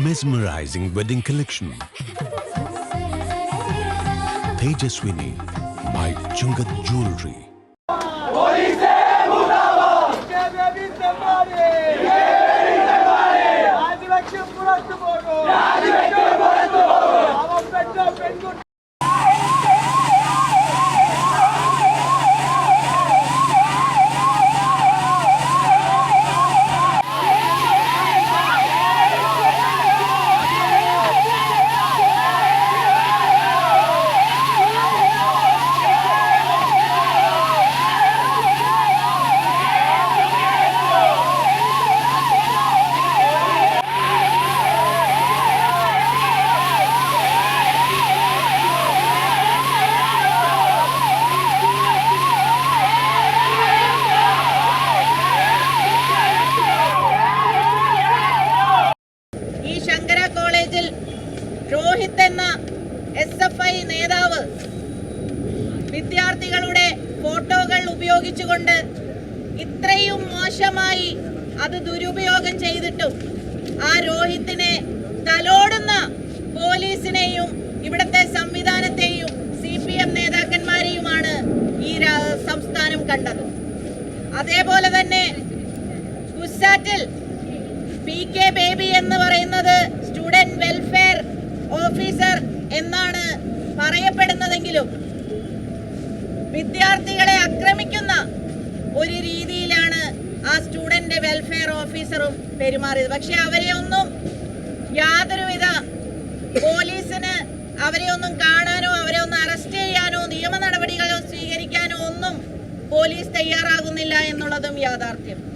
mesmerizing wedding collection. Tejaswini by Chungat Jewelry. Rohit എന്ന SFI നേതാവ് വിദ്യാർത്ഥികളുടെ ഫോട്ടോകൾ ഉപയോഗിച്ചുകൊണ്ട് ഇത്രയും മോശമായി അത് ദുരുപയോഗം ചെയ്തിട്ടും ആ രോഹിത്തിനെ തലോടുന്ന പോലീസിനെയും ഇവിടുത്തെ സംവിധാനത്തെയും CPM നേതാക്കന്മാരെയുമാണ് ഈ സംസ്ഥാനം കണ്ടത്. അതേപോലെ തന്നെ കുസാറ്റിൽ PK ബേബി എന്ന് പറയുന്നത് സ്റ്റുഡന്റ് വെൽഫെയർ ഓഫീസർ എന്നാണ് പറയപ്പെടുന്നതെങ്കിലും വിദ്യാർത്ഥികളെ ആക്രമിക്കുന്ന ഒരു രീതിയിലാണ് ആ സ്റ്റുഡന്റ് വെൽഫെയർ ഓഫീസറും പെരുമാറിയത്. പക്ഷെ അവരെ ഒന്നും യാതൊരുവിധ പോലീസിന് അവരെ ഒന്നും കാണാനോ അവരെ ഒന്ന് അറസ്റ്റ് ചെയ്യാനോ നിയമ നടപടികളോ സ്വീകരിക്കാനോ ഒന്നും പോലീസ് തയ്യാറാകുന്നില്ല എന്നുള്ളതും യാഥാർത്ഥ്യം.